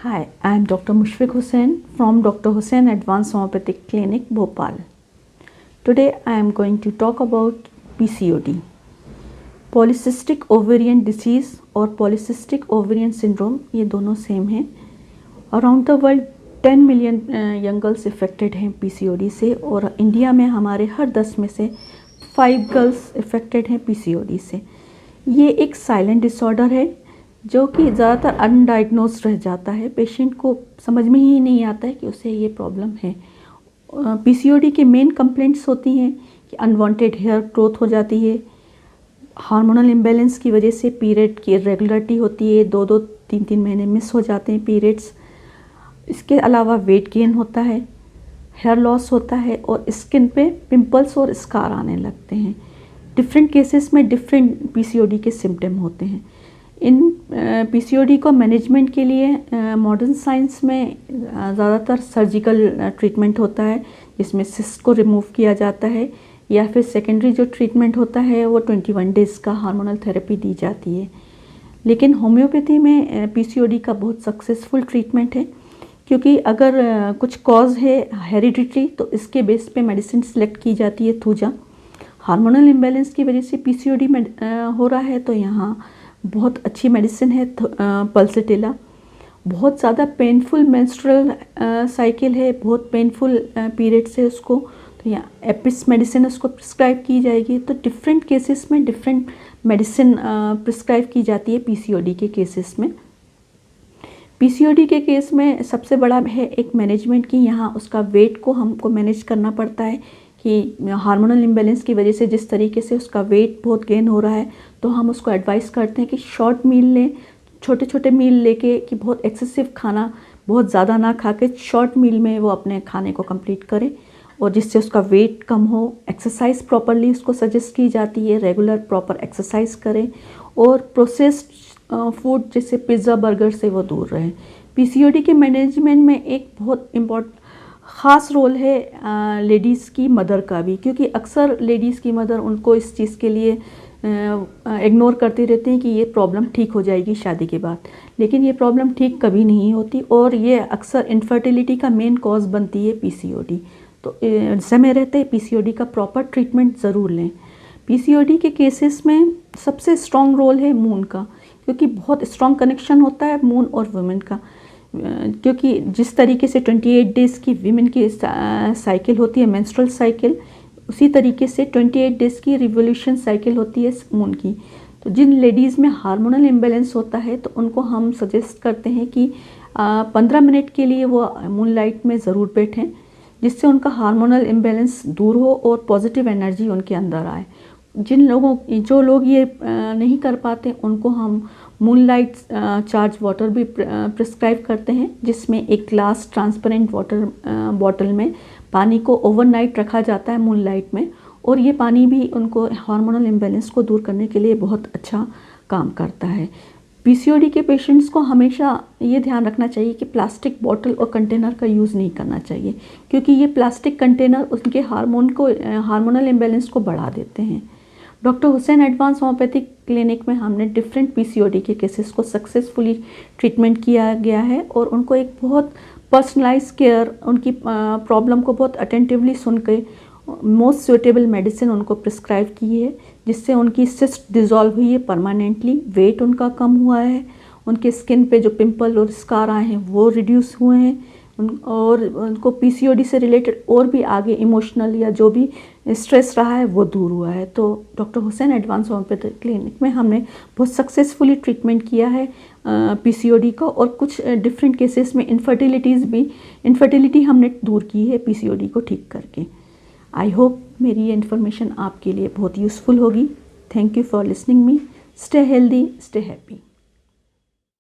Hi, I am Dr. Mushfiq Hussain from Dr. Hussain Advanced Homeopathic Clinic, Bhopal. Today I am going to talk about PCOD, Polycystic Ovarian Disease और Polycystic Ovarian Syndrome. ये दोनों same हैं. Around the world 10 million young girls affected हैं PCOD से, और India में हमारे हर 10 में से 5 गर्ल्स इफ़ेक्टेड हैं PCOD से. ये एक साइलेंट डिसऑर्डर है जो कि ज़्यादातर अनडायग्नोज रह जाता है. पेशेंट को समझ में ही नहीं आता है कि उसे ये प्रॉब्लम है. PCOD के मेन कंप्लेंट्स होती हैं कि अनवांटेड हेयर ग्रोथ हो जाती है, हार्मोनल इम्बैलेंस की वजह से पीरियड की इरेगुलरिटी होती है, 2-2, 3-3 महीने मिस हो जाते हैं पीरियड्स. इसके अलावा वेट गेन होता है, हेयर लॉस होता है और स्किन पे पिंपल्स और स्कार आने लगते हैं. डिफरेंट केसेस में डिफरेंट PCOD के सिम्टम होते हैं. इन PCOD को मैनेजमेंट के लिए मॉडर्न साइंस में ज़्यादातर सर्जिकल ट्रीटमेंट होता है, जिसमें सिस्ट को रिमूव किया जाता है, या फिर सेकेंडरी जो ट्रीटमेंट होता है वो 21 डेज़ का हार्मोनल थेरेपी दी जाती है. लेकिन होम्योपैथी में PCOD का बहुत सक्सेसफुल ट्रीटमेंट है, क्योंकि अगर कुछ कॉज है हेरिडिटरी तो इसके बेस पे मेडिसिन सेलेक्ट की जाती है थूजा. हार्मोनल इम्बैलेंस की वजह से PCOD में हो रहा है तो यहाँ बहुत अच्छी मेडिसिन है पल्सेटिला. बहुत ज़्यादा पेनफुल मेंस्ट्रुअल साइकिल है, बहुत पेनफुल पीरियड्स है उसको, तो यहाँ एपिस मेडिसिन उसको प्रिस्क्राइब की जाएगी. तो डिफरेंट केसेस में डिफरेंट मेडिसिन प्रिस्क्राइब की जाती है PCOD के केसेस में. PCOD के केस में सबसे बड़ा है एक मैनेजमेंट की. यहाँ उसका वेट को हमको मैनेज करना पड़ता है कि हार्मोनल इम्बैलेंस की वजह से जिस तरीके से उसका वेट बहुत गेन हो रहा है, तो हम उसको एडवाइस करते हैं कि शॉर्ट मील लें, छोटे छोटे मील लेके, कि बहुत एक्सेसिव खाना बहुत ज़्यादा ना खा के शॉर्ट मील में वो अपने खाने को कंप्लीट करे, और जिससे उसका वेट कम हो. एक्सरसाइज प्रॉपरली उसको सजेस्ट की जाती है, रेगुलर प्रॉपर एक्सरसाइज करें, और प्रोसेस्ड फूड जैसे पिज़्ज़ा बर्गर से वो दूर रहें. PCOD के मैनेजमेंट में एक बहुत ख़ास रोल है लेडीज़ की मदर का भी, क्योंकि अक्सर लेडीज़ की मदर उनको इस चीज़ के लिए इग्नोर करती रहती हैं कि ये प्रॉब्लम ठीक हो जाएगी शादी के बाद. लेकिन ये प्रॉब्लम ठीक कभी नहीं होती, और ये अक्सर इनफर्टिलिटी का मेन कॉज बनती है PCOD. तो समय रहते PCOD का प्रॉपर ट्रीटमेंट ज़रूर लें. PCOD के केसेस में सबसे स्ट्रॉन्ग रोल है मून का, क्योंकि बहुत स्ट्रॉन्ग कनेक्शन होता है मून और वुमेन का. क्योंकि जिस तरीके से 28 डेज़ की वीमेन की साइकिल होती है मेंस्ट्रुअल साइकिल, उसी तरीके से 28 डेज़ की रिवोल्यूशन साइकिल होती है मून की. तो जिन लेडीज़ में हार्मोनल इम्बैलेंस होता है तो उनको हम सजेस्ट करते हैं कि 15 मिनट के लिए वो मून लाइट में ज़रूर बैठें, जिससे उनका हार्मोनल इम्बैलेंस दूर हो और पॉजिटिव एनर्जी उनके अंदर आए. जो लोग ये नहीं कर पाते उनको हम मूनलाइट चार्ज वाटर भी प्रिस्क्राइब करते हैं, जिसमें एक ग्लास ट्रांसपेरेंट वाटर बॉटल में पानी को ओवरनाइट रखा जाता है मूनलाइट में, और ये पानी भी उनको हार्मोनल इम्बैलेंस को दूर करने के लिए बहुत अच्छा काम करता है. PCOD के पेशेंट्स को हमेशा ये ध्यान रखना चाहिए कि प्लास्टिक बॉटल और कंटेनर का यूज़ नहीं करना चाहिए, क्योंकि ये प्लास्टिक कंटेनर उनके हार्मोनल इम्बैलेंस को बढ़ा देते हैं. Doctor Hussain advance homeopathic clinic में हमने डिफरेंट PCOD के केसेस को सक्सेसफुली ट्रीटमेंट किया गया है, और उनको एक बहुत पर्सनलाइज केयर, उनकी प्रॉब्लम को बहुत अटेंटिवली सुन के मोस्ट सूटेबल मेडिसिन उनको प्रिस्क्राइब की है, जिससे उनकी सिस्ट डिज़ोल्व हुई है परमानेंटली, वेट उनका कम हुआ है, उनके स्किन पे जो पिंपल और स्कार आए हैं वो रिड्यूस हुए हैं, और उनको PCOD से रिलेटेड और भी आगे इमोशनल या जो भी स्ट्रेस रहा है वो दूर हुआ है. तो doctor Hussain advance homeopathic clinic में हमने बहुत सक्सेसफुली ट्रीटमेंट किया है PCOD का, और कुछ डिफरेंट केसेस में इनफर्टिलिटी हमने दूर की है PCOD को ठीक करके. आई होप मेरी ये इन्फॉर्मेशन आपके लिए बहुत यूज़फुल होगी. Thank you for listening me. Stay healthy, stay happy.